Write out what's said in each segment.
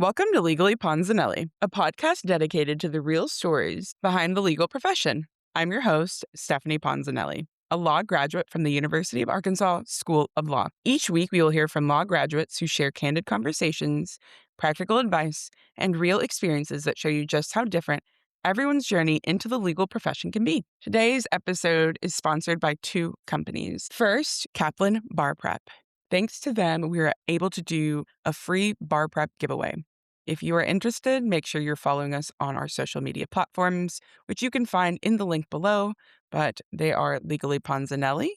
Welcome to Legally Ponzaneli, a podcast dedicated to the real stories behind the legal profession. I'm your host, Stephanie Ponzaneli, a law graduate from the University of Arkansas School of Law. Each week, we will hear from law graduates who share candid conversations, practical advice, and real experiences that show you just how different everyone's journey into the legal profession can be. Today's episode is sponsored by two companies. First, Kaplan Bar Prep. Thanks to them, we are able to do a free bar prep giveaway. If you are interested, make sure you're following us on our social media platforms, which you can find in the link below, but they are Legally Ponzaneli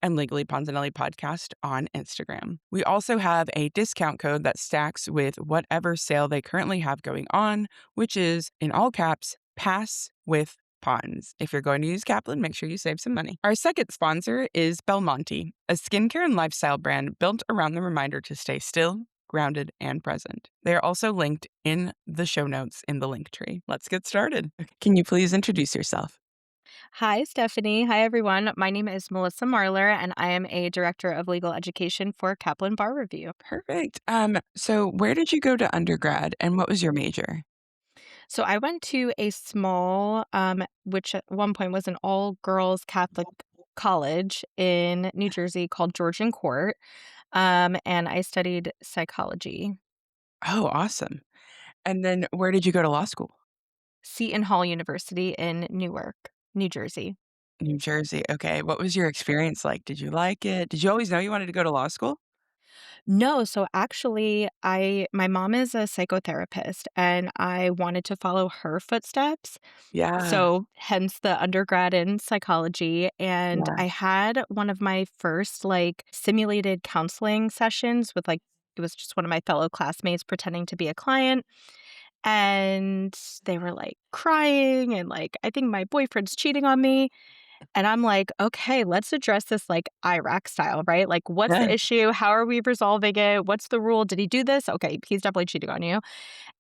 and Legally Ponzaneli Podcast on Instagram. We also have a discount code that stacks with whatever sale they currently have going on, which is, in all caps, Pass with Pons. If you're going to use Kaplan, make sure you save some money. Our second sponsor is Belmonte, a skincare and lifestyle brand built around the reminder to stay still, grounded, and present. They are also linked in the show notes in the link tree. Let's get started. Can you please introduce yourself? Hi, Stephanie. Hi, everyone. My name is Melissa Marler, and I am a director of legal education for Kaplan Bar Review. Perfect. So where did you go to undergrad and what was your major? So I went to a small, which at one point was an all-girls Catholic college in New Jersey called Georgian Court, and I studied psychology. Oh, awesome. And then where did you go to law school? Seton Hall University in Newark, New Jersey. New Jersey. Okay. What was your experience like? Did you like it? Did you always know you wanted to go to law school? No, so actually my mom is a psychotherapist and I wanted to follow her footsteps. Yeah. So hence the undergrad in psychology. And Yeah. I had one of my first like simulated counseling sessions with like it was just one of my fellow classmates pretending to be a client. And they were like crying and like, I think my boyfriend's cheating on me. And I'm like, okay, let's address this like IRAC style, right? Like, what's Yeah. the issue? How are we resolving it? What's the rule? Did he do this? Okay, he's definitely cheating on you.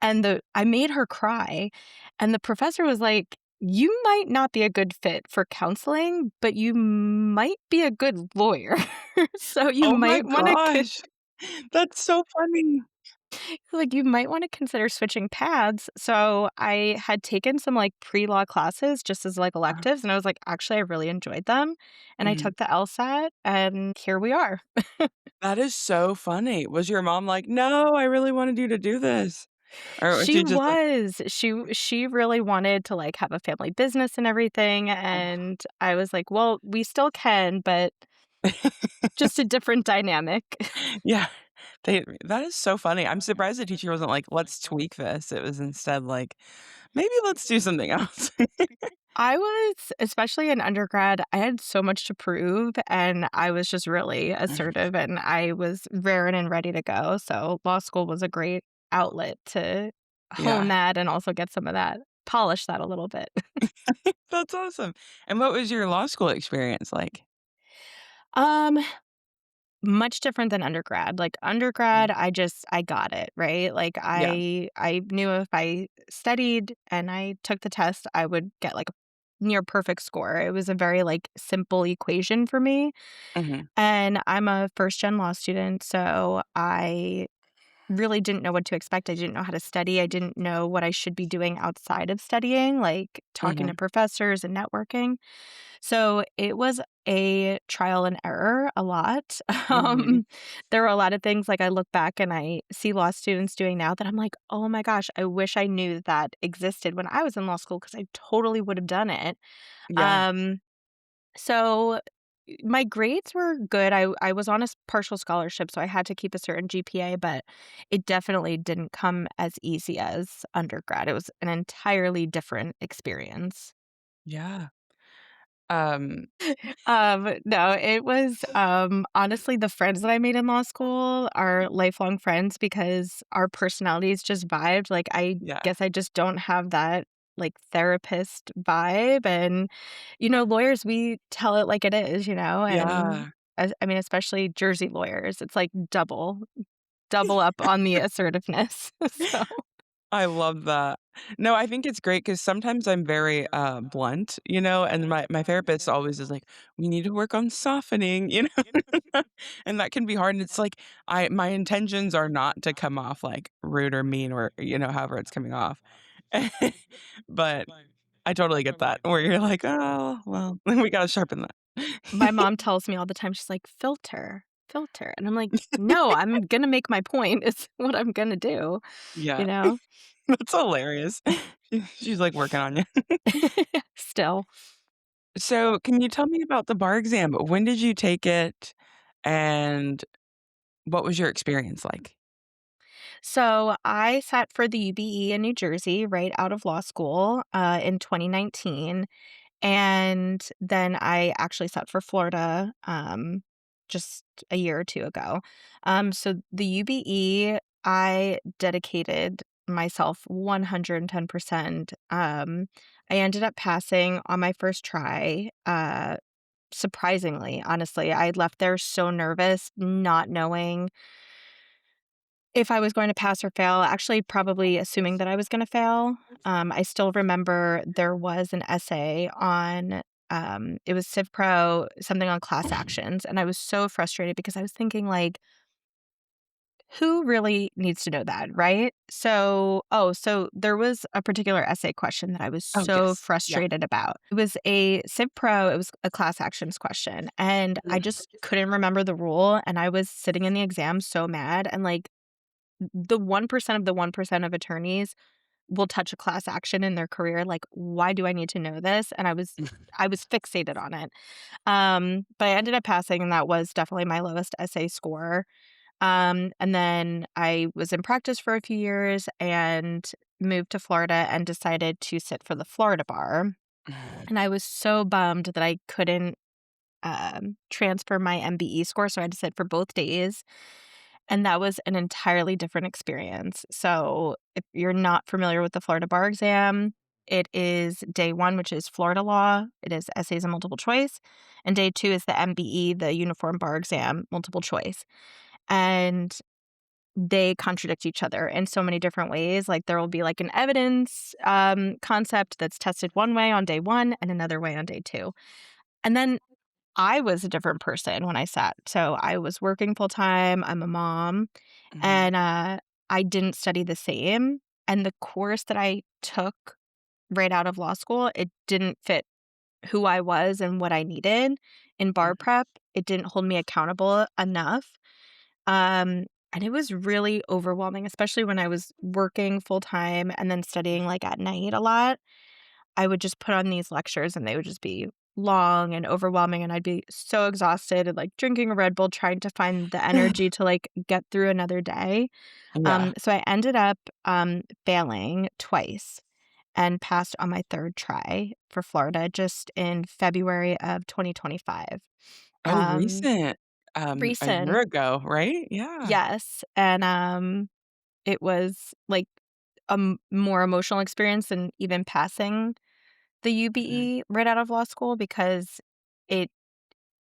And I made her cry. And the professor was like, you might not be a good fit for counseling, but you might be a good lawyer. So you Oh my might want to gosh. That's so funny. like, you might wanna consider switching paths. So, I had taken some, like, pre-law classes just as, like, electives, and I was like, "Actually, I really enjoyed them." And I Mhm. took the LSAT, and here we are. That is so funny. Was your mom like, "No, I really wanted you to do this?" Or was She she just like, was. She really wanted to, like, have a family business and everything, "Oh." and I was like, "Well, we still can, but just a different dynamic." Yeah. That is so funny. I'm surprised the teacher wasn't like, "Let's tweak this." It was instead like, "Maybe let's do something else." I was especially in undergrad, I had so much to prove, and I was just really assertive, and I was raring and ready to go, so law school was a great outlet to hone Yeah. that and also get some of that polish that a little bit. That's awesome. And what was your law school experience like? Um, Much different than undergrad. Like, undergrad, Mhm. I got it, right? Like, Yeah. I knew if I studied and I took the test, I would get, like, a near perfect score. It was a very, like, simple equation for me. Mhm. And I'm a first gen law student, so I really didn't know what to expect. I didn't know how to study. I didn't know what I should be doing outside of studying, like talking to Mhm. professors and networking. So it was a trial and error a lot. Mhm. There were a lot of things like I look back and I see law students doing now that I'm like, oh my gosh, I wish I knew that existed when I was in law school because I totally would have done it. Yeah. Um, so my grades were good. I was on a partial scholarship, so I had to keep a certain GPA, but it definitely didn't come as easy as undergrad. It was an entirely different experience. Yeah. Um, No, it was, honestly, the friends that I made in law school are lifelong friends because our personalities just vibed. Like, I yeah. guess I just don't have that, like, therapist vibe, and, lawyers, we tell it like it is, and Yeah. I mean, especially Jersey lawyers, it's like double up on the assertiveness, so I love that. No, I think it's great because sometimes I'm very, blunt, and my therapist always is like, "We need to work on softening," you know? And that can be hard, and it's like, my intentions are not to come off, like, rude or mean or, however it's coming off. But I totally get that, where you're like, "Oh, well, we gotta sharpen My that." mom tells me all the time, she's like, "Filter, filter," and I'm like, "No, I'm gonna make my point. It's what I'm gonna do," you Yeah. know? That's hilarious. She's, like, working on you. Still. So, can you tell me about the bar exam? When did you take it, and what was your experience like? So I sat for the UBE in New Jersey right out of law school in 2019. And then I actually sat for Florida just a year or two ago. So the UBE, I dedicated myself 110%. I ended up passing on my first try. Surprisingly, honestly, I left there so nervous, not knowing if I was going to pass or fail, actually probably assuming that I was gonna fail. I still remember there was an essay on, it was Civ Pro, something on class actions, and I was so frustrated because I was thinking, like, "Who really needs to know that?" Right? So there was a particular essay question that I was Oh, so yes. Yeah. frustrated about. It was a Civ Pro, it was a class actions question, and I just couldn't remember the rule, and I was sitting in the exam so mad, and, like, the 1% of the 1% of attorneys will touch a class action in their career, like, "Why do I need to know this?" And I was fixated on it. But I ended up passing, and that was definitely my lowest essay score. And then I was in practice for a few years and moved to Florida and decided to sit for the Florida bar. And I was so bummed that I couldn't, transfer my MBE score, so I had to sit for both days. And that was an entirely different experience. So, if you're not familiar with the Florida bar exam, it is day 1, which is Florida law. It is essays and multiple choice. And day 2 is the MBE, the Uniform Bar Exam, multiple choice. And they contradict each other in so many different ways. Like, there will be, like, an evidence, concept that's tested one way on day 1 and another way on day 2. And then I was a different person when I sat. So I was working full time, I'm a mom, Mhm. and, I didn't study the same, and the course that I took right out of law school, it didn't fit who I was and what I needed in bar Mhm. prep. It didn't hold me accountable enough, um, and it was really overwhelming, especially when I was working full time and then studying, like, at night a lot. I would just put on these lectures and they would just be long and overwhelming, and I'd be so exhausted and, like, drinking a Red Bull, trying to find the energy to, like, get through another day. Yeah. So I ended up, failing twice and passed on my 3rd try for Florida just in February of 2025. Oh, Um, recent. A year recent. ago, right? Yeah. Yes, and, it was, like, a more emotional experience than even passing the Mhm. UBE right out of law school because it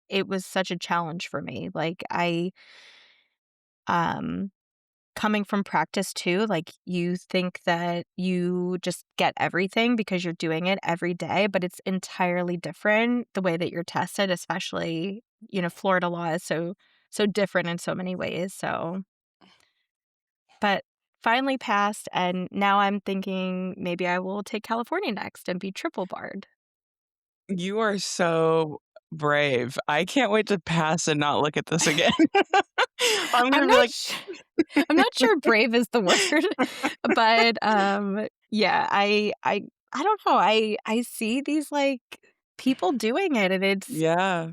it was such a challenge for me. Like, um coming from practice too, like, you think that you just get everything because you're doing it every day, but it's entirely different the way that you're tested, especially, Florida law is so different in so many ways, so but finally passed, and now I'm thinking maybe I will take California next and be triple barred. You are so brave. I can't wait to pass and not look at this again. I'm I'm gonna be not like, su I'm not sure brave is the word, but, yeah, I don't know, I see these, like, people doing it, and yeah,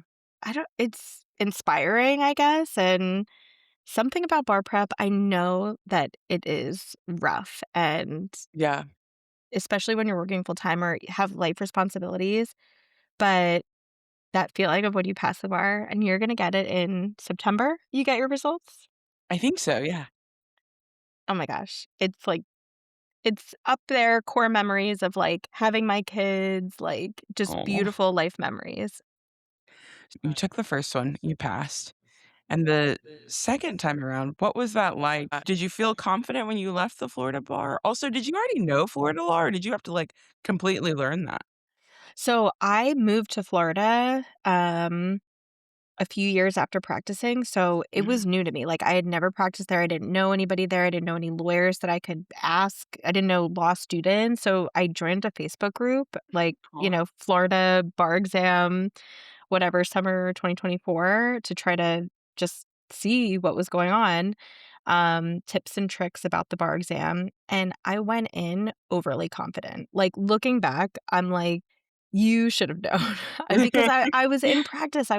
it's inspiring, I guess, and something about bar prep, I know that it is rough, and yeah. especially when you're working full time or have life responsibilities, but that feeling of when you pass the bar and you're gonna get it in September, you get your results? I think so, yeah. Oh my gosh, it's like it's up there, core memories of, like, having my kids, like, just Oh. beautiful life memories. You took the first one, you passed. And the second time around, what was that like? Did you feel confident when you left the Florida bar? Also, did you already know Florida law, or did you have to, like, completely learn that? So I moved to Florida, a few years after practicing, so it was Mhm. new to me. Like, I had never practiced there. I didn't know anybody there. I didn't know any lawyers that I could ask. I didn't know law students. So I joined a Facebook group, like, Cool. Florida bar exam, whatever, summer 2024, to try to just see what was going on, tips and tricks about the bar exam. And I went in overly confident. Like, looking back, I'm like, you should have known. Because I was in practice.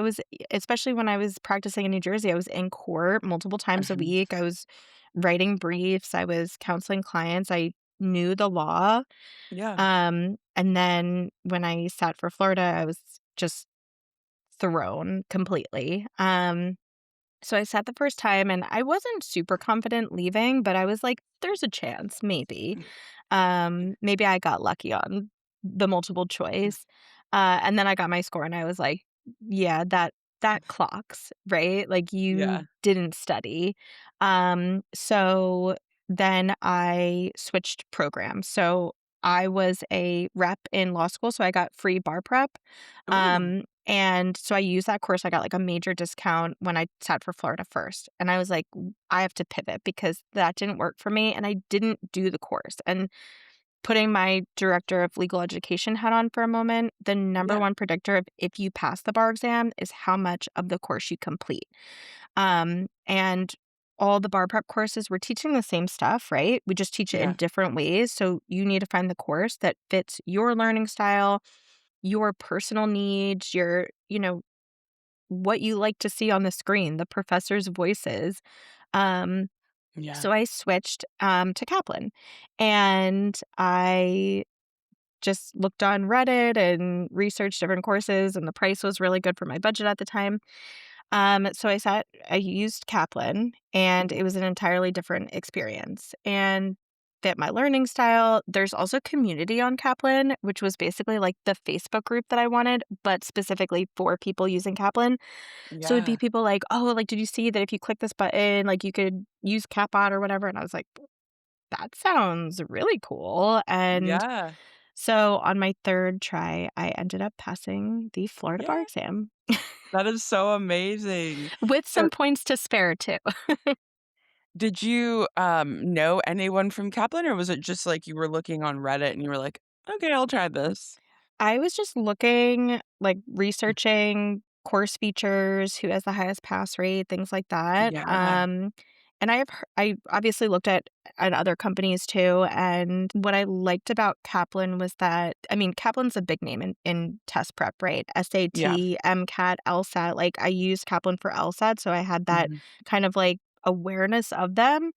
Especially when I was practicing in New Jersey, I was in court multiple times a Mhm. week. I was writing briefs. I was counseling clients. I knew the law. Yeah. And then when I sat for Florida, I was just thrown completely. So I sat the first time and I wasn't super confident leaving, but I was like, there's a chance, maybe. Maybe I got lucky on the multiple choice. And then I got my score and I was like, yeah, that clocks, right? Like, Yeah. you didn't study. So then I switched programs. So I was a rep in law school, so I got free bar prep. Ooh. And so I used that course. I got like a major discount when I sat for Florida first. And I was like, I have to pivot because that didn't work for me. And I didn't do the course. And putting my director of legal education hat on for a moment, the number Yeah. one predictor of if you pass the bar exam is how much of the course you complete. And all the bar prep courses, we're teaching the same stuff, right? We just teach it in Yeah. different ways. So you need to find the course that fits your learning style, your personal needs, what you like to see on the screen, the professor's voices. Um, Yeah. so I switched to Kaplan, and I just looked on Reddit and researched different courses, and the price was really good for my budget at the time. So I used Kaplan, and Mhm. it was an entirely different experience and fit my learning style. There's also community on Kaplan, which was basically like the Facebook group that I wanted, but specifically for people using Kaplan. So it'd be Yeah. people like, oh, like, did you see that if you click this button, like, you could use Capbot or whatever? And I was like, that sounds really cool. And Yeah. so on my third try, I ended up passing the Florida bar Yeah. exam That is so amazing. with So, some points to spare too. did you, know anyone from Kaplan, or was it just, like, you were looking on Reddit and you were like, "Okay, I'll try this." I was just looking, like, researching course features, who has the highest pass rate, things like that. Yeah. And I obviously looked at other companies too, and what I liked about Kaplan was that, I mean, Kaplan's a big name in test prep, right? Yeah. SAT, MCAT, LSAT. Like, I used Kaplan for LSAT, so I had that Mhm. kind of, like, awareness of them.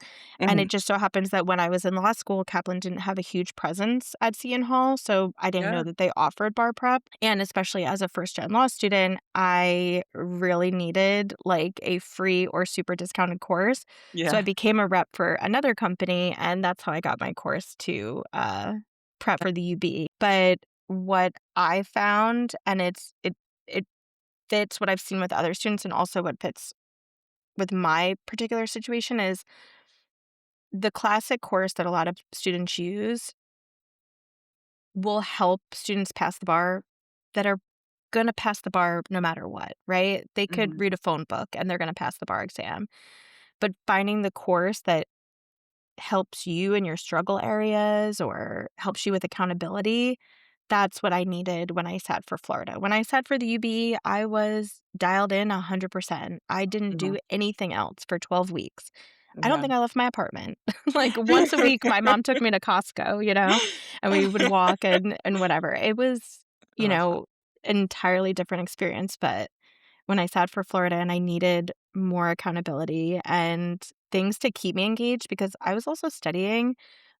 And Mhm. it just so happens that when I was in law school, Kaplan didn't have a huge presence at Seton Hall, so I didn't know Yeah. that they offered bar prep. And especially as a first-gen law student, I really needed, like, a free or super discounted course. So I Yeah. became a rep for another company, and that's how I got my course to, prep for the UBE. But what I found, and it fits what I've seen with other students and also what fits with my particular situation, is the classic course that a lot of students use will help students pass the bar that are gonna pass the bar no matter what, right? They could Mhm. read a phone book and they're gonna pass the bar exam. But finding the course that helps you in your struggle areas or helps you with accountability, that's what I needed when I sat for Florida. When I sat for the UBE, I was dialed in 100%. I didn't do Mhm. anything else for 12 weeks. I don't Yeah. think I left my apartment. Like, once a week, my mom took me to Costco, and we would walk and whatever. It was, you Ugh. know, entirely different experience, but when I sat for Florida and I needed more accountability and things to keep me engaged, because I was also studying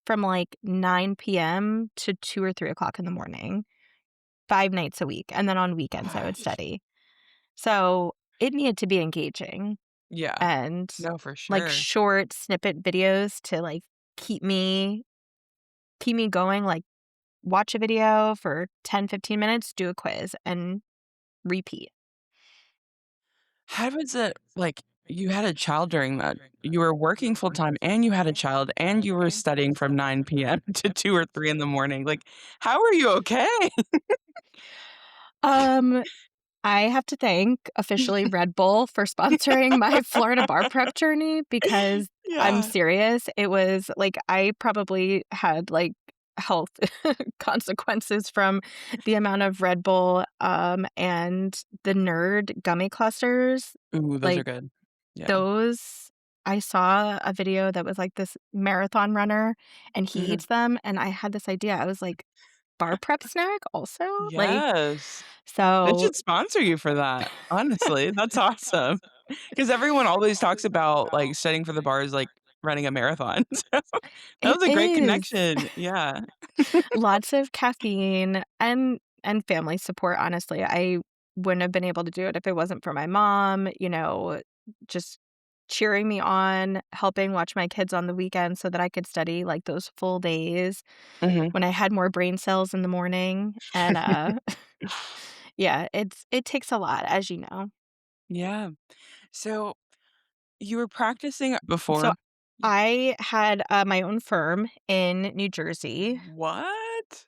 from like 9 p.m. to 2 or 3 o'clock in the morning, 5 nights a week. And then on weekends, I would study. So it needed to be engaging Yeah. and No, for like sure. short snippet videos to like keep me going. Like, watch a video for 10-15 minutes, do a quiz, and repeat. How was it like? you had a child during that. You were working full time and you had a child and you were studying from 9 p.m. to 2 or 3 in the morning. Like, how are you okay? Um, I have to thank officially Red Bull for sponsoring my Florida bar prep journey because I'm Yeah. serious. It was like I probably had like health consequences from the amount of Red Bull and the nerd gummy clusters. Ooh, those are Like good. Yeah. those I saw a video that was like this marathon runner and he Mhm. eats them and I had this idea. I was like, bar prep snack also? Like Yes. They so should sponsor you for that, honestly, that's awesome. Because everyone always talks about, like, studying for the bar is like running a marathon, so that it was a great is. connection, yeah. Lots of caffeine and family support, honestly. I wouldn't have been able to do it if it wasn't for my mom, just cheering me on, helping watch my kids on the weekends so that I could study, like, those full days Mhm. when I had more brain cells in the morning, and, yeah, it takes a lot, as you know. Yeah. So, you were practicing So, before. I had, my own firm in New Jersey. What?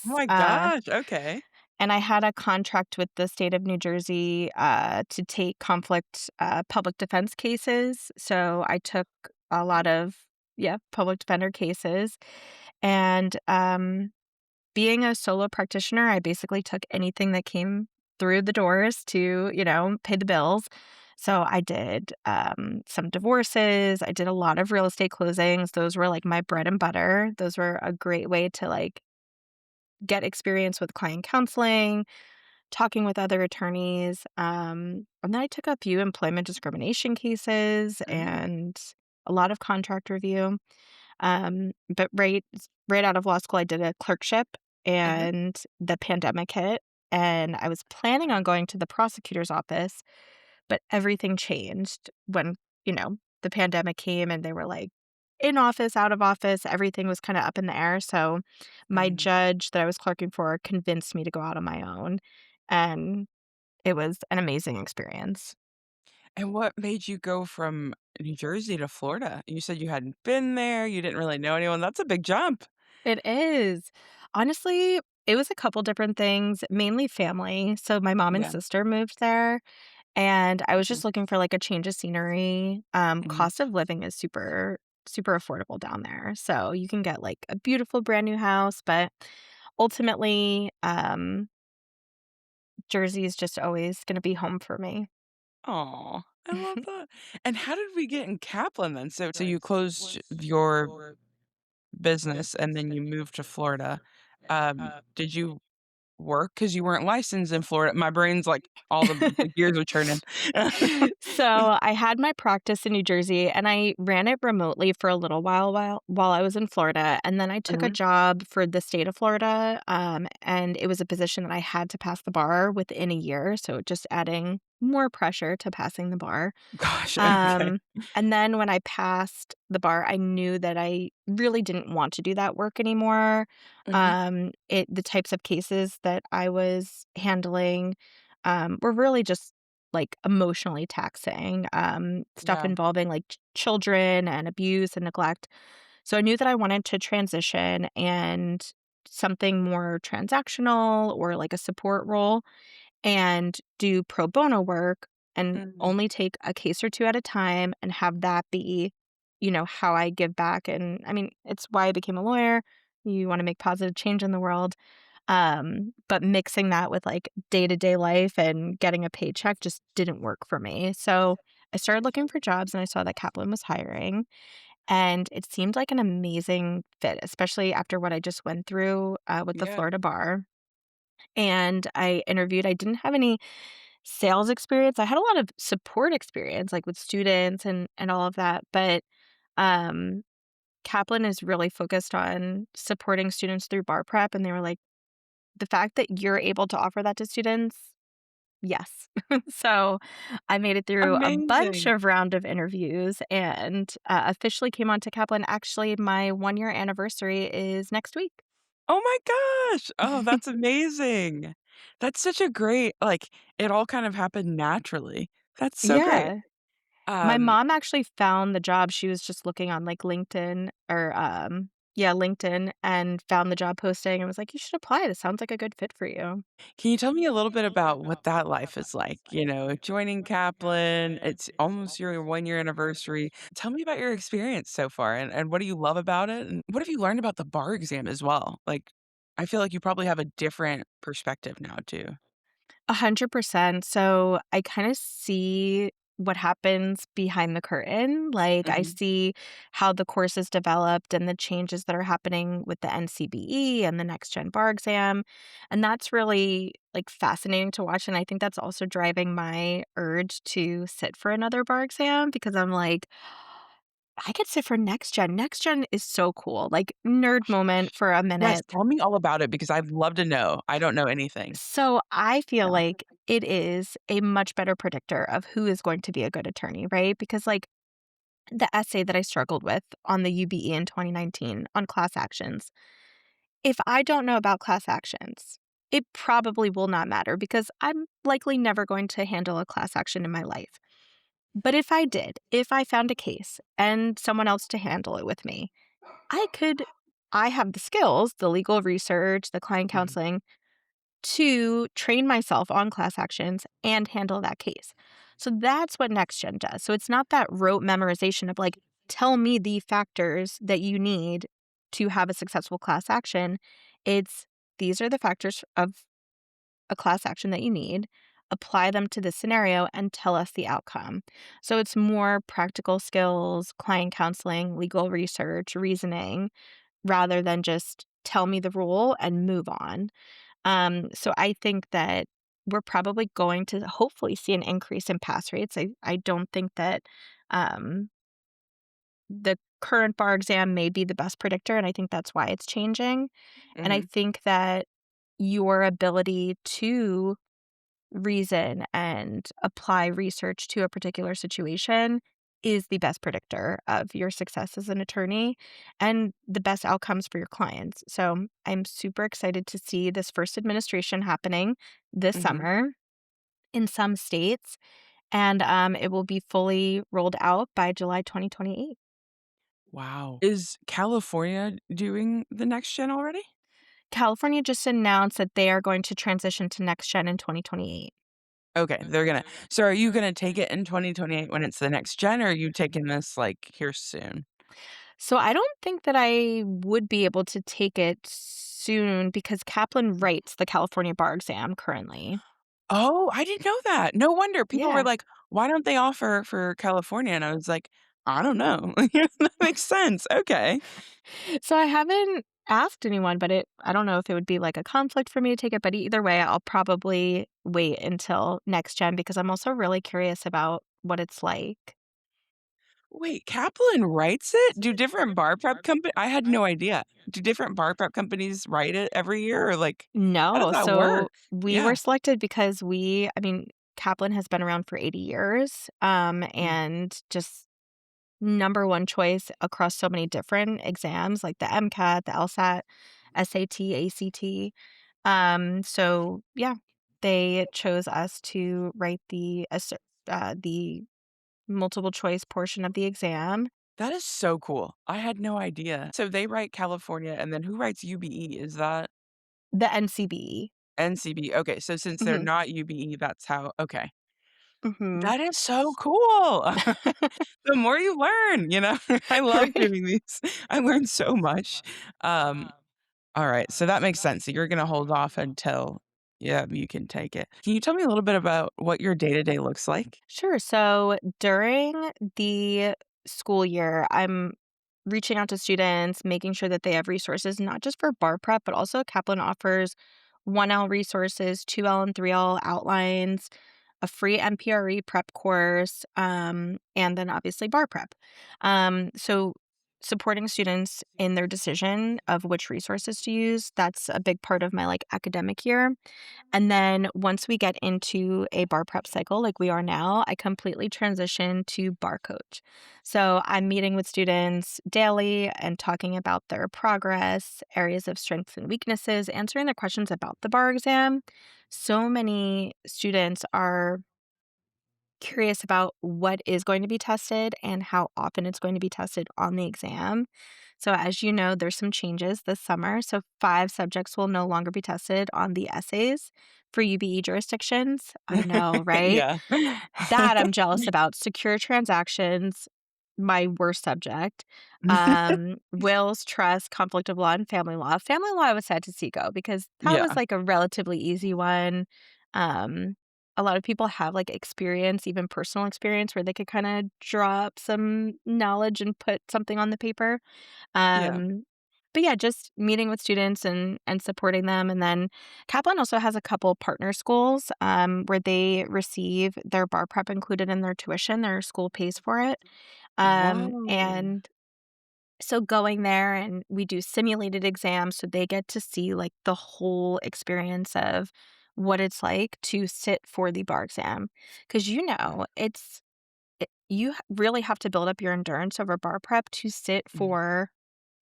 Oh Yes, my gosh, okay. and I had a contract with the state of New Jersey, to take conflict, public defense cases, so I took a lot of yeah, public defender cases, and, being a solo practitioner, I basically took anything that came through the doors to, pay the bills. So I did, some divorces, I did a lot of real estate closings, those were, like, my bread and butter, those were a great way to, like, get experience with client counseling, talking with other attorneys, and then I took a few employment discrimination cases Mm, and a lot of contract review. But right out of law school, I did a clerkship, mhm. and the pandemic hit, and I was planning on going to the prosecutor's office, but everything changed when, the pandemic came and they were like in office, out of office, everything was kind of up in the air. So my Mm. judge that I was clerking for convinced me to go out on my own. And it was an amazing experience. And what made you go from New Jersey to Florida? You said you hadn't been there, you didn't really know anyone, that's a big jump. It is. Honestly, it was a couple different things, mainly family. So my mom and Yeah. sister moved there, and I was Mhm, just looking for like a change of scenery. mhm. Cost of living is super affordable down there. So you can get like a beautiful brand new house, but ultimately, Jersey is just always going to be home for me. Aw, I love that. And how did we get in Kaplan then? So you closed your business and then you moved to Florida. Did you work because you weren't licensed in Florida? My brain's like all the gears are turning. So, I had my practice in New Jersey, and I ran it remotely for a little while I was in Florida, and then I took a Mhm. job for the state of Florida, and it was a position that I had to pass the bar within a year, so just adding more pressure to passing the bar. Gosh, okay. Um, and then when I passed the bar, I knew that I really didn't want to do that work anymore. Mhm. The types of cases that I was handling, were really just like emotionally taxing, stuff Yeah. involving like children and abuse and neglect. So I knew that I wanted to transition and something more transactional or like a support role and do pro bono work and Mm. only take a case or 2 at a time and have that be, how I give back, and, I mean, it's why I became a lawyer. You wanna make positive change in the world, but mixing that with, like, day-to-day life and getting a paycheck just didn't work for me, so I started looking for jobs, and I saw that Kaplan was hiring, and it seemed like an amazing fit, especially after what I just went through, with the Yeah. Florida bar, and I interviewed. I didn't have any sales experience. I had a lot of support experience, like, with students and all of that, but, um, Kaplan is really focused on supporting students through bar prep, and they were like, "The fact that you're able to offer that to students, yes." So, I made it through a bunch Amazing. of round of interviews and, officially came on to Kaplan. Actually, my one-year anniversary is next week. Oh my gosh. Oh, that's amazing. That's such a great like, it all kind of happened naturally. That's so great. Yeah. My Um, mom actually found the job. She was just looking on, like, LinkedIn or, yeah, LinkedIn and found the job posting and was like, "You should apply. This sounds like a good fit for you." can you tell me a little bit about what that life is like? You know, joining Kaplan, it's almost your 1 year anniversary. Tell me about your experience so far and what do you love about it? And what have you learned about the bar exam as well? Like, I feel like you probably have a different perspective now too. 100%. So I kind of see what happens behind the curtain. Like I Mhm, see how the course is developed and the changes that are happening with the NCBE and the next gen bar exam. And that's really like fascinating to watch. And I think that's also driving my urge to sit for another bar exam because I'm like, I could sit for next gen. Next gen is so cool. Like nerd moment for a yes, minute. tell me all about it because I'd love to know. I don't know anything. So I feel Yeah. like it is a much better predictor of who is going to be a good attorney, right? Because like the essay that I struggled with on the UBE in 2019 on class actions, if I don't know about class actions, it probably will not matter because I'm likely never going to handle a class action in my life. But if I did, if I found a case and someone else to handle it with me, I could, I have the skills, the legal research, the client Mhm, counseling to train myself on class actions and handle that case. So that's what NextGen does. So it's not that rote memorization of like, tell me the factors that you need to have a successful class action. It's these are the factors of a class action that you need. Apply them to this scenario and tell us the outcome. So it's more practical skills, client counseling, legal research, reasoning, rather than just tell me the rule and move on. So I think that we're probably going to hopefully see an increase in pass rates. I don't think that um, the current bar exam may be the best predictor, and I think that's why it's changing. And I mhm, think that your ability to reason and apply research to a particular situation is the best predictor of your success as an attorney and the best outcomes for your clients. So I'm super excited to see this first administration happening this mhm. summer in some states, and it will be fully rolled out by July 2028. Wow. Is California doing the next gen already? California just announced that they are going to transition to next gen in 2028. Okay, they're gonna so are you gonna take it in 2028 when it's the next gen, or are you taking this, like, here soon? So I don't think that I would be able to take it soon because Kaplan writes the California bar exam currently. Oh, I didn't know that. No wonder people were Yeah. like, "Why don't they offer for California?" And I was like, "I don't know." That makes sense. Okay. So I haven't asked anyone, but I don't know if it would be like a conflict for me to take it, but either way, I'll probably wait until next gen because I'm also really curious about what it's like. Wait, Kaplan writes it? Do different bar prep company I had no idea. Do different bar prep companies write it every year or, like, how does No, that so work? we were Yeah. selected because I mean, Kaplan has been around for 80 years, Mm, and just number one choice across so many different exams like the MCAT, the LSAT, SAT, ACT. So yeah, they chose us to write the multiple choice portion of the exam, that is so cool. I had no idea. So they write California, and then who writes UBE? Is that the NCBE. NCB? Okay, so since they're Mhm. not UBE, that's how okay. Mhm. That is so cool. The more you learn, you know? I love Right. doing these. I learned so much. Um, alright, so that makes sense. So you're gonna hold off until yeah, you can take it. Can you tell me a little bit about what your day-to-day looks like? Sure. So during the school year, I'm reaching out to students, making sure that they have resources, not just for bar prep, but also Kaplan offers 1L resources, 2L and 3L outlines, a free MPRE prep course, and then obviously bar prep. So supporting students in their decision of which resources to use, that's a big part of my like academic year. And then once we get into a bar prep cycle like we are now, I completely transition to bar coach. So I'm meeting with students daily and talking about their progress, areas of strengths and weaknesses, answering their questions about the bar exam. So many students are curious about what is going to be tested and how often it's going to be tested on the exam. So, as you know, there's some changes this summer. So, 5 subjects will no longer be tested on the essays for UBE jurisdictions. I know, right? Yeah. That I'm jealous about. Secure transactions, my worst subject. Wills, trust, conflict of law, and family law. Family law, I was sad to see go because that was Yeah. like a relatively easy one. Um, a lot of people have like experience, even personal experience, where they could kind of draw up some knowledge and put something on the paper. Yeah. Um, but yeah, just meeting with students and supporting them. And then Kaplan also has a couple partner schools where they receive their bar prep included in their tuition. Their school pays for it. Whoa. And so going there and we do simulated exams so they get to see like the whole experience of what it's like to sit for the bar exam. Because you really have to build up your endurance over bar prep to sit Mhm. for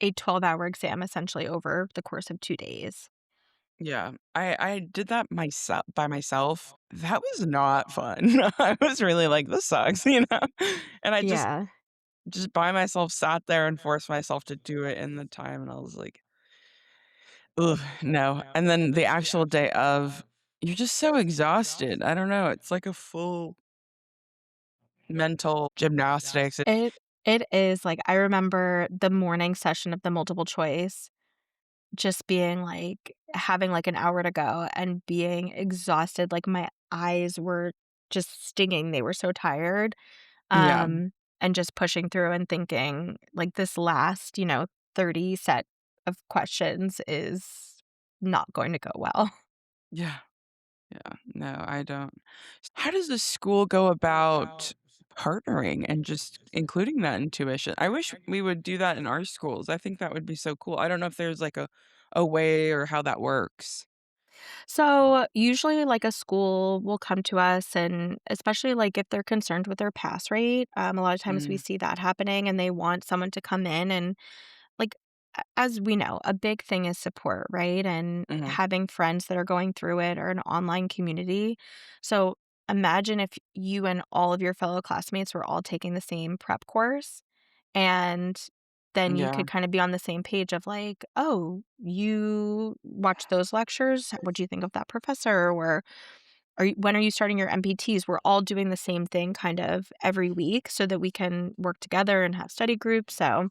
a 12-hour exam essentially over the course of 2 days. Yeah. I did that myself by myself. That was not fun. I was really like, "This sucks," you know? And I Yeah. just by myself sat there and forced myself to do it in the time, and I was like, "Ugh, no." And then the actual day of, you're just so exhausted. I don't know, it's like a full mental gymnastics. It is, like, I remember the morning session of the multiple choice just being, like having, like, an hour to go and being exhausted, like, my eyes were just stinging, they were so tired, Yeah. and just pushing through and thinking, like, this last, 30 set of questions is not going to go well. Yeah. Yeah. No, I don't. How does the school go about partnering and just including that in tuition? I wish we would do that in our schools. I think that would be so cool. I don't know if there's like a way or how that works. So, usually, like, a school will come to us, and especially, like, if they're concerned with their pass rate, a lot of times we Mm, see that happening, and they want someone to come in and, like, as we know, a big thing is support, right? And mhm. having friends that are going through it or an online community. So, imagine if you and all of your fellow classmates were all taking the same prep course. And then you Yeah. could kind of be on the same page of like, "Oh, you watched those lectures? What do you think of that professor?" Or when are you starting your MPTs? We're all doing the same thing kind of every week so that we can work together and have study groups. So,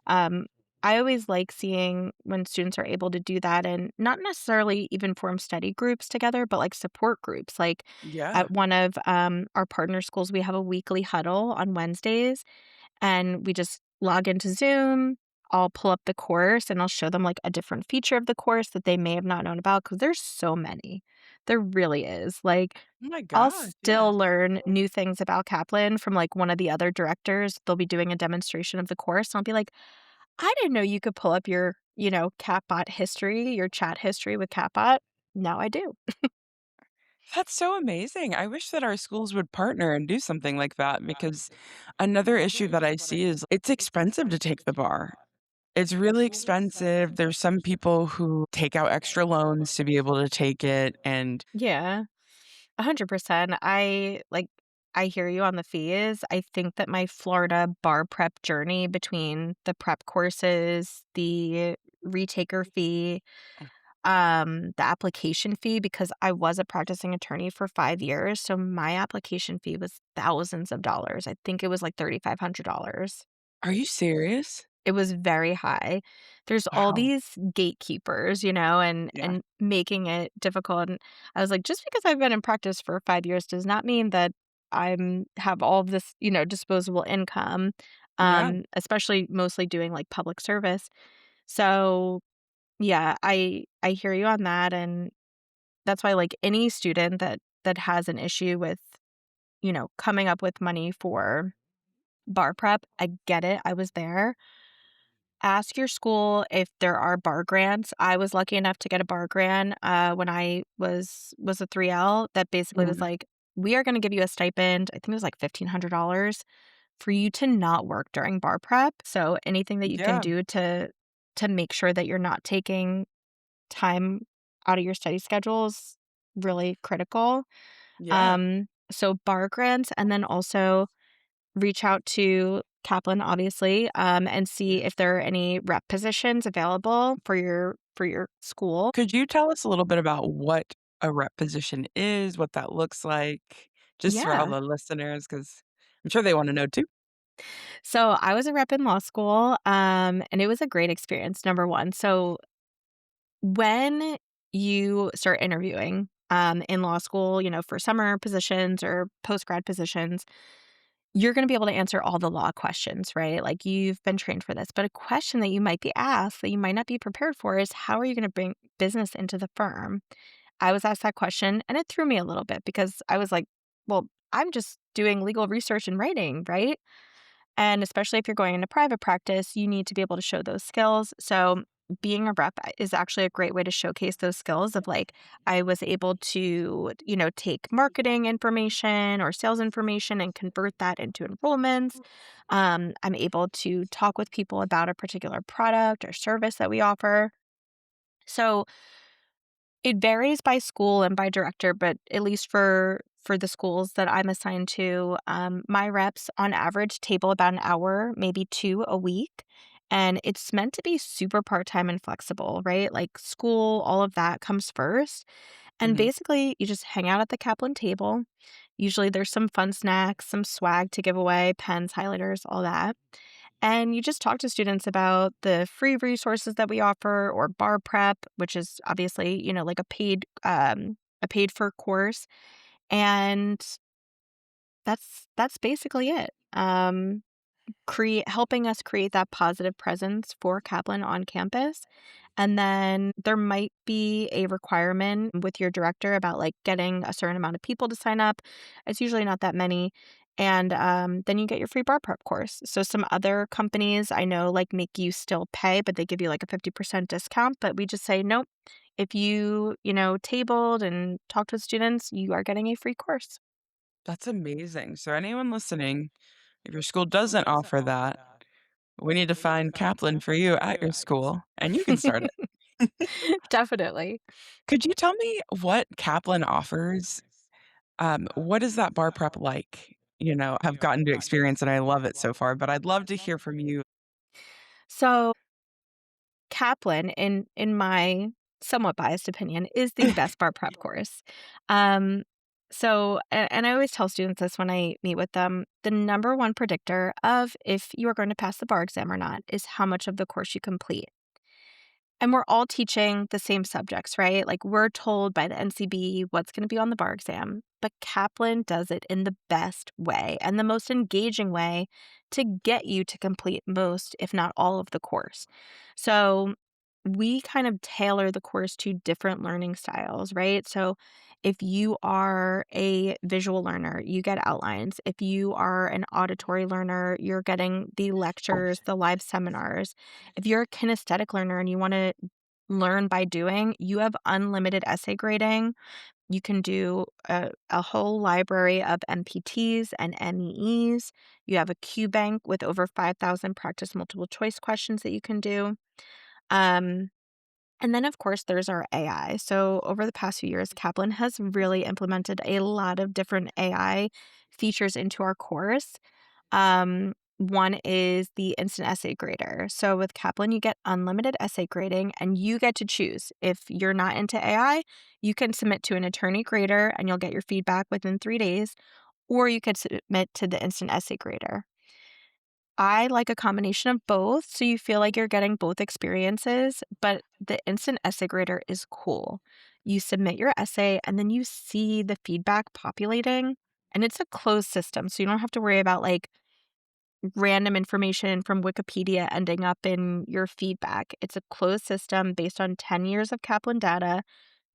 um, I always like seeing when students are able to do that and not necessarily even form study groups together, but like support groups. Like Yeah. at one of our partner schools, we have a weekly huddle on Wednesdays and we just log into Zoom. I'll pull up the course and I'll show them like a different feature of the course that they may have not known about because there's so many. There really is. Like, Oh my I'll gosh. Yeah. still learn new things about Kaplan from like one of the other directors. They'll be doing a demonstration of the course. And I'll be like, I didn't know you could pull up your, Catbot history, your chat history with Catbot. Now I do. That's so amazing. I wish that our schools would partner and do something like that because another issue that I see is it's expensive to take the bar. It's really expensive. There's some people who take out extra loans to be able to take it, and Yeah. 100%. I hear you on the fees. I think that my Florida bar prep journey between the prep courses, the retaker fee, the application fee, because I was a practicing attorney for 5 years, so my application fee was thousands of dollars. I think it was like $3,500. are you serious? It was very high. There's all Wow. these gatekeepers, and Yeah. and making it difficult, and I was like, "Just because I've been in practice for 5 years does not mean that I'm have all of this, disposable income," Yeah. especially mostly doing, like, public service. So, yeah, I hear you on that, and that's why, like, any student that has an issue with, coming up with money for bar prep, I get it, I was there. Ask your school if there are bar grants. I was lucky enough to get a bar grant, when I was a 3L that basically was Mhm. like, "We are gonna give you a stipend," I think it was like $1,500 for you to not work during bar prep. So anything that you can Yeah. do to make sure that you're not taking time out of your study schedule is really critical. Yeah. So bar grants, and then also reach out to Kaplan, obviously, and see if there are any rep positions available for your school. Could you tell us a little bit about what a rep position is, what that looks like, just for all Yeah. the listeners? Because I'm sure they wanna know too. So I was a rep in law school, and it was a great experience, number one. So when you start interviewing in law school, for summer positions or post grad positions, you're going to be able to answer all the law questions, right? Like you've been trained for this. But a question that you might be asked that you might not be prepared for is how are you going to bring business into the firm? I was asked that question and it threw me a little bit because I was like, well, I'm just doing legal research and writing, right? And especially if you're going into private practice, you need to be able to show those skills. So being a rep is actually a great way to showcase those skills of like I was able to, take marketing information or sales information and convert that into enrollments. I'm able to talk with people about a particular product or service that we offer. So it varies by school and by director, but at least for the schools that I'm assigned to, my reps on average table about an hour, maybe 2 a week, and it's meant to be super part-time and flexible, right? Like school, all of that comes first, and Mhm. basically you just hang out at the Kaplan table. Usually there's some fun snacks, some swag to give away, pens, highlighters, all that. And you just talk to students about the free resources that we offer or bar prep, which is obviously, like a paid for course. And that's basically it. Create helping us create that positive presence for Kaplan on campus. And then there might be a requirement with your director about like getting a certain amount of people to sign up. It's usually not that many. And then you get your free bar prep course. So some other companies I know like make you still pay, but they give you like a 50% discount. But we just say, nope, if you, tabled and talked with students, you are getting a free course. That's amazing. So anyone listening, if your school doesn't offer that, we need to find Kaplan for you at your school, and you can start it. Definitely. Could you tell me what Kaplan offers? What is that bar prep like? I've gotten to experience and I love it so far, but I'd love to hear from you. So Kaplan, in my somewhat biased opinion, is the best bar prep course. Um, and I always tell students this when I meet with them, the number one predictor of if you are going to pass the bar exam or not is how much of the course you complete. And we're all teaching the same subjects, right? Like we're told by the NCB what's going to be on the bar exam, but Kaplan does it in the best way and the most engaging way to get you to complete most, if not all of the course. So we kind of tailor the course to different learning styles, right? So if you are a visual learner, you get outlines. If you are an auditory learner, you're getting the lectures, the live seminars. If you're a kinesthetic learner and you want to learn by doing, you have unlimited essay grading. You can do a whole library of MPTs and MEEs. You have a Q bank with over 5,000 practice multiple choice questions that you can do. Um, and then, of course, there's our AI. So, over the past few years, Kaplan has really implemented a lot of different AI features into our course. One is the instant essay grader. So, with Kaplan, you get unlimited essay grading and you get to choose. If you're not into AI, you can submit to an attorney grader and you'll get your feedback within 3 days, or you could submit to the instant essay grader. I like a combination of both, so you feel like you're getting both experiences, but the instant essay grader is cool. You submit your essay and then you see the feedback populating, and it's a closed system, so you don't have to worry about like random information from Wikipedia ending up in your feedback. It's a closed system based on 10 years of Kaplan data,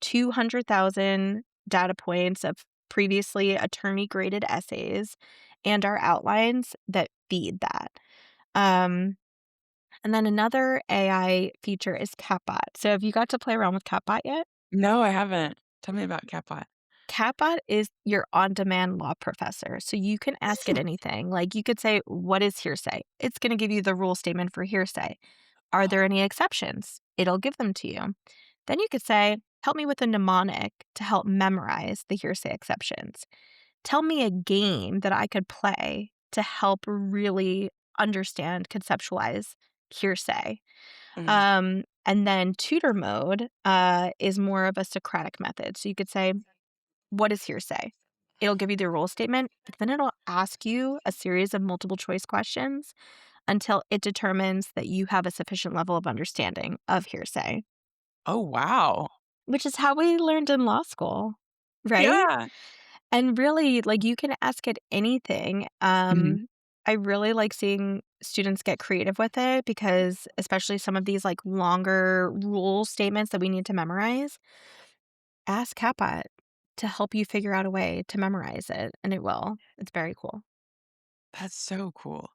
200,000 data points of previously attorney graded essays, and our outlines that feed that. Um, and then another AI feature is CapBot. So have you got to play around with CapBot yet? No, I haven't. Tell me about Kaplan. CapBot is your on-demand law professor. So you can ask it anything. Like you could say, what is hearsay? It's going to give you the rule statement for hearsay. Are there any exceptions? It'll give them to you. Then you could say, help me with a mnemonic to help memorize the hearsay exceptions. tell me a game that I could play to help really understand, conceptualize hearsay. Mhm. And then tutor mode is more of a Socratic method. So you could say, what is hearsay? It'll give you the rule statement, but then it'll ask you a series of multiple choice questions until it determines that you have a sufficient level of understanding of hearsay, Oh, wow. which is how we learned in law school, right? Yeah. And really, like, you can ask it anything. Mhm. I really like seeing students get creative with it because especially some of these, like, longer rule statements that we need to memorize, ask CapBot to help you figure out a way to memorize it, and it will. It's very cool. That's so cool.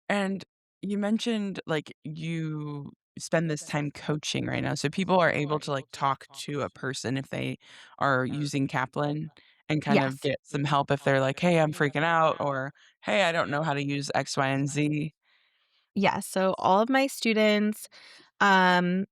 And you mentioned, like, you spend this time coaching right now, so people are able to, like, talk to a person if they are using Kaplan and kind of Yes. get some help if they're like, "Hey, I'm freaking out," or, "Hey, I don't know how to use X, Y, and Z." Yes, so all of my students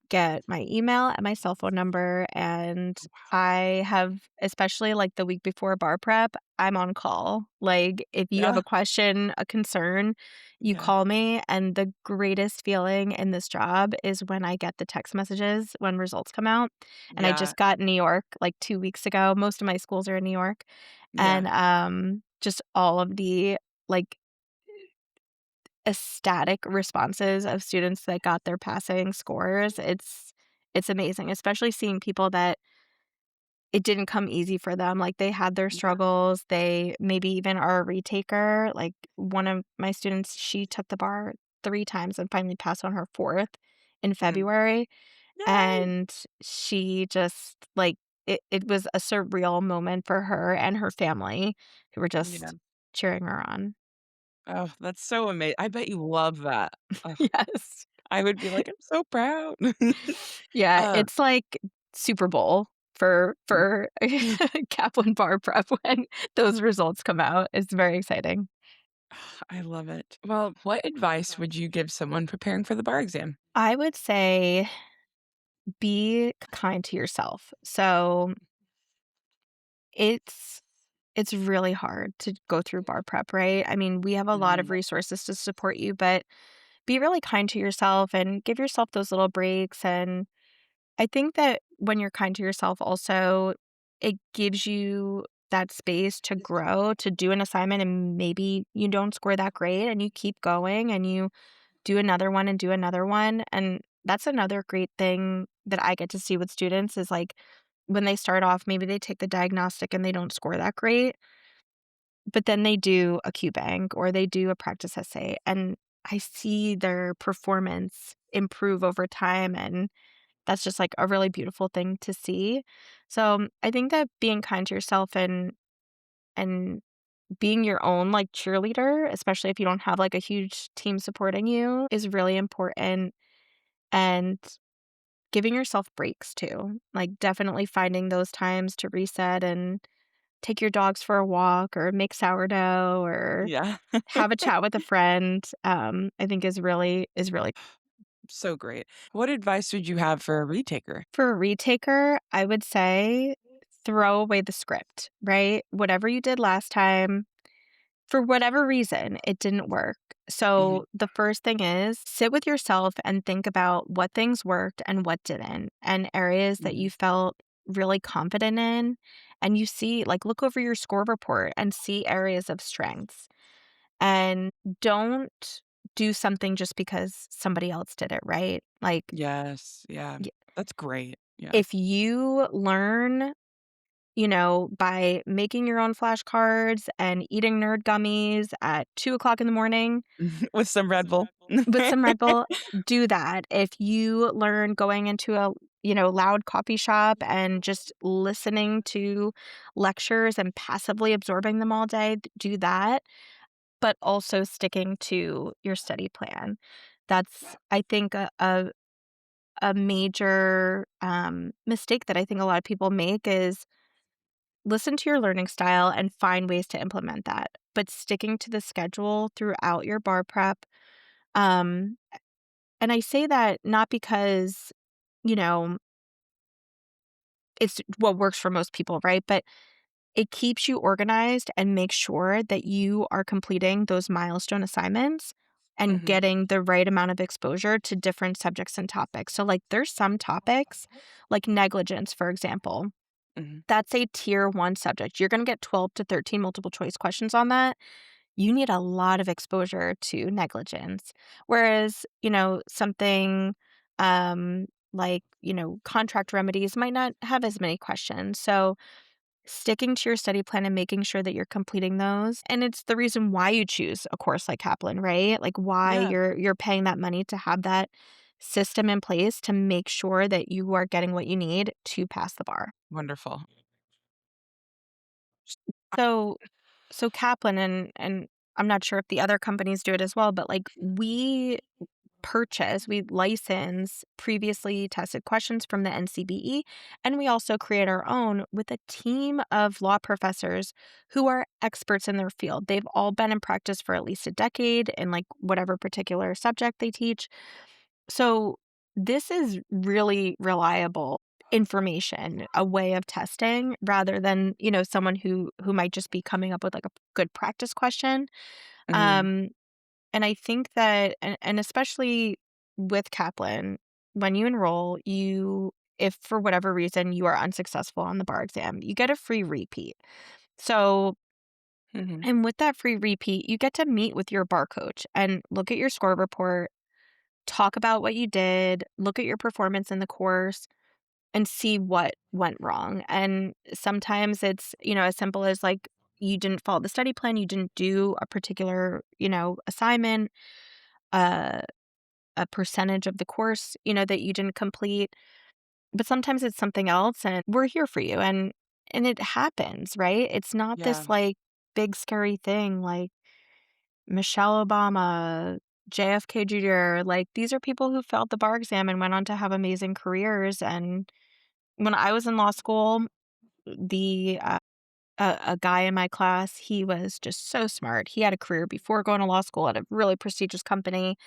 get my email and my cell phone number, and I have especially, like, the week before bar prep, I'm on call. Like, if you have Yeah, a question, a concern, you yeah, call me, and the greatest feeling in this job is when I get the text messages when results come out, and I yeah, just got New York, like, 2 weeks ago. Most of my schools are in New York, yeah, and, just all of the, like, ecstatic responses of students that got their passing scores. It's amazing, especially seeing people that it didn't come easy for them, like, they had their yeah, struggles, they maybe even are a retaker, like, one of my students, she took the bar 3 times and finally passed on her 4th in mm. February, Yay! and she just, like it was a surreal moment for her and her family who were Yeah. just cheering her on. Oh, that's so amazing. I bet you love that. Ugh, Yes. I would be like, "I'm so proud." Yeah, Uh, it's like Super Bowl for Kaplan Bar Prep when those results come out. It's very exciting. I love it. Well, what advice would you give someone preparing for the bar exam? I would say be kind to yourself. So, it's it's really hard to go through bar prep, right? I mean, we have a lot of Mhm. resources to support you, but be really kind to yourself and give yourself those little breaks. And I think that when you're kind to yourself also, it gives you that space to grow, to do an assignment and maybe you don't score that great and you keep going and you do another one and do another one. And that's another great thing that I get to see with students is like when they start off, maybe they take the diagnostic and they don't score that great, but then they do a Q bank or they do a practice essay and I see their performance improve over time and that's just, like, a really beautiful thing to see. So, I think that being kind to yourself and being your own, like, cheerleader, especially if you don't have, like, a huge team supporting you, is really important, and giving yourself breaks too. Like, definitely finding those times to reset and take your dogs for a walk or make sourdough or Yeah. have a chat with a friend, I think is really So great. What advice would you have for a retaker? For a retaker, I would say throw away the script, right? Whatever you did last time, for whatever reason, it didn't work. Mhm, So the first thing is sit with yourself and think about what things worked and what didn't, and areas that mhm. you felt really confident in. And you see, like, look over your score report and see areas of strengths. And don't do something just because somebody else did it, right? Like, Yes, yeah. That's great. Yeah. if you learn, by making your own flashcards and eating nerd gummies at 2 o'clock in the morning With some Red Bull. with some Red Bull, do that. If you learn going into a, loud coffee shop and just listening to lectures and passively absorbing them all day, do that, but also sticking to your study plan. That's, I think, a major mistake that I think a lot of people make is listen to your learning style and find ways to implement that, but sticking to the schedule throughout your bar prep. Um, and I say that not because, you know, it's what works for most people, right? But It keeps you organized and makes sure that you are completing those milestone assignments and Mhm. getting the right amount of exposure to different subjects and topics. So, like, there's some topics, like negligence, for example, Mhm. that's a tier 1 subject. You're gonna get 12 to 13 multiple choice questions on that. You need a lot of exposure to negligence. Whereas, something, contract remedies might not have as many questions. So, sticking to your study plan and making sure that you're completing those, and it's the reason why you choose a course like Kaplan, right? Like, why Yeah. you're paying that money to have that system in place to make sure that you are getting what you need to pass the bar. Wonderful. So Kaplan, and I'm not sure if the other companies do it as well, but, like, we license previously tested questions from the NCBE, and we also create our own with a team of law professors who are experts in their field. They've all been in practice for at least a decade in, like, whatever particular subject they teach. So this is really reliable information, a way of testing rather than, someone who might just be coming up with, like, a good practice question. Mhm. Um, and I think that, and especially with Kaplan, when you enroll, if for whatever reason you are unsuccessful on the bar exam, you get a free repeat. So, Mhm. and with that free repeat, you get to meet with your bar coach and look at your score report, talk about what you did, look at your performance in the course, and see what went wrong. And sometimes it's, as simple as, like, you didn't follow the study plan, you didn't do a particular, assignment, uh, a percentage of the course, that you didn't complete. But sometimes it's something else, and we're here for you. And it happens, right? It's not Yeah. this, like, big scary thing like Michelle Obama, JFK Jr. Like, these are people who failed the bar exam and went on to have amazing careers. And when I was in law school, the a guy in my class, he was just so smart. He had a career before going to law school at a really prestigious company.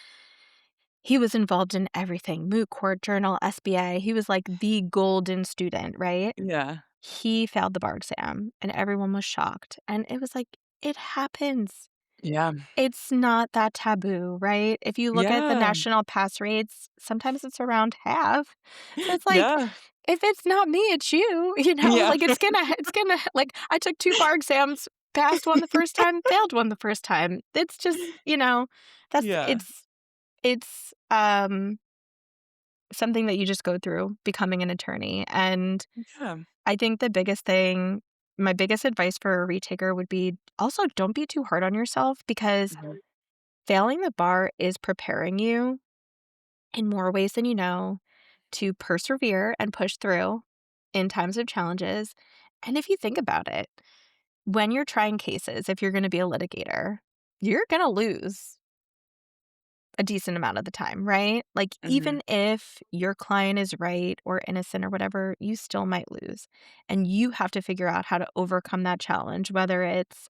He was involved in everything, moot court, journal, SBA. He was like the golden student, right? Yeah. He failed the bar exam and everyone was shocked. And it was like, it happens. Yeah. It's not that taboo, right? If you look at the Yeah. national pass rates, sometimes it's around half. So it's like, Yeah. if it's not me, it's you, Yeah. like, it's gonna like, I took 2 bar exams, passed one the first time, failed one the first time. It's just, that's Yeah. it's something that you just go through becoming an attorney. And Yeah. I think my biggest advice for a retaker would be also don't be too hard on yourself, because Mhm. failing the bar is preparing you in more ways than you know to persevere and push through in times of challenges. And if you think about it, when you're trying cases, if you're going to be a litigator, you're going to lose a decent amount of the time, right? Like, Mhm. even if your client is right or innocent or whatever, you still might lose. And you have to figure out how to overcome that challenge, whether it's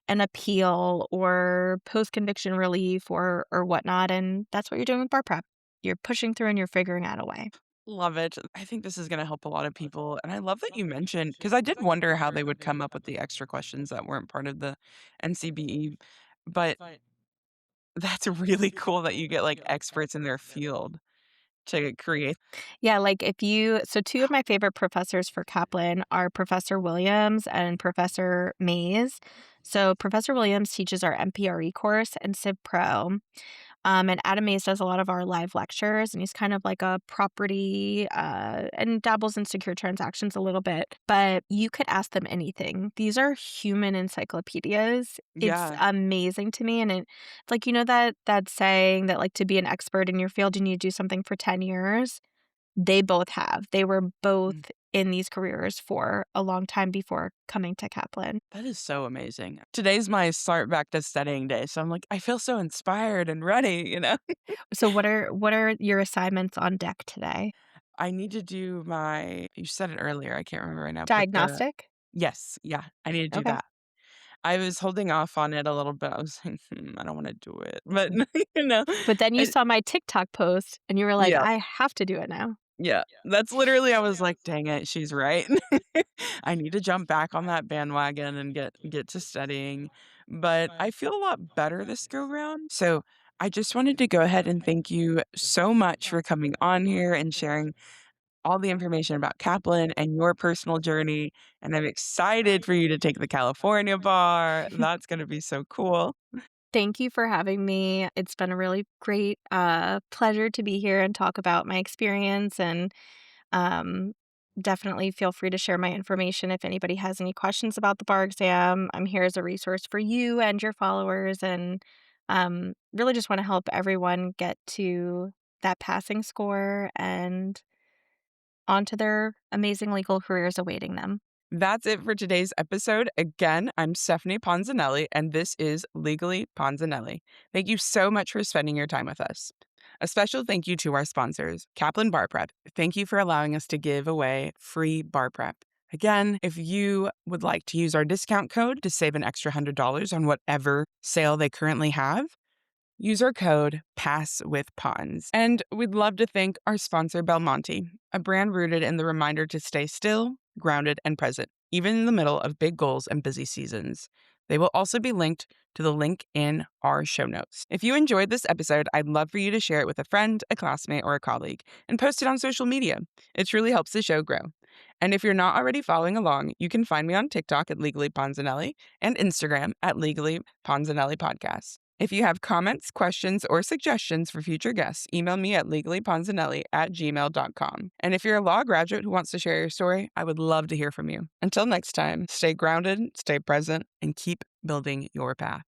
an appeal or post-conviction relief or whatnot. And that's what you're doing with bar prep. You're pushing through and you're figuring out a way. Love it. I think this is gonna help a lot of people, and I love that you mentioned because I did wonder how they would come up with the extra questions that weren't part of the NCBE, but that's really cool that you get, like, experts in their field to create. Yeah, like, two of my favorite professors for Kaplan are Professor Williams and Professor Mays. So Professor Williams teaches our MPRE course and Civ Pro. And Adam Mays does a lot of our live lectures, and he's kind of like a property, and dabbles in secure transactions a little bit. But you could ask them anything. These are human encyclopedias. It's Yeah. amazing to me, and it's like, that saying that, like, to be an expert in your field, you need to do something for 10 years. They both have. They were both Mm. in these careers for a long time before coming to Kaplan. That is so amazing. Today's my start back to studying day, so I'm like, I feel so inspired and ready, you know? So what are your assignments on deck today? I need to do you said it earlier, I can't remember right now, but Diagnostic? yes, yeah, I need to do Okay. that. I was holding off on it a little bit. I was like, I don't wanna do it." But, you know, But then you and saw my TikTok post and you were like, yeah, "I have to do it now." Yeah, that's literally I was like, "Dang it, she's right." I need to jump back on that bandwagon and get to studying, but I feel a lot better this go round. So, I just wanted to go ahead and thank you so much for coming on here and sharing all the information about Kaplan and your personal journey, and I'm excited for you to take the California bar. That's gonna be so cool. Thank you for having me. It's been a really great pleasure to be here and talk about my experience. And um, definitely feel free to share my information if anybody has any questions about the bar exam. I'm here as a resource for you and your followers. And really just want to help everyone get to that passing score and onto their amazing legal careers awaiting them. That's it for today's episode. Again, I'm Stephanie Ponzanelli, and this is Legally Ponzanelli. Thank you so much for spending your time with us. A special thank you to our sponsors, Kaplan Bar Prep. Thank you for allowing us to give away free bar prep. Again, if you would like to use our discount code to save an extra $100 on whatever sale they currently have, use our code PASSWITHPONZ. And we'd love to thank our sponsor, Belmonte, a brand rooted in the reminder to stay still, grounded, and present, even in the middle of big goals and busy seasons. They will also be linked to the link in our show notes. If you enjoyed this episode, I'd love for you to share it with a friend, a classmate, or a colleague, and post it on social media. It truly helps the show grow. And if you're not already following along, you can find me on TikTok at Legally Ponzanelli and Instagram at Legally Ponzanelli Podcast. If you have comments, questions, or suggestions for future guests, email me at legallyponzanelli@gmail.com. And if you're a law graduate who wants to share your story, I would love to hear from you. Until next time, stay grounded, stay present, and keep building your path.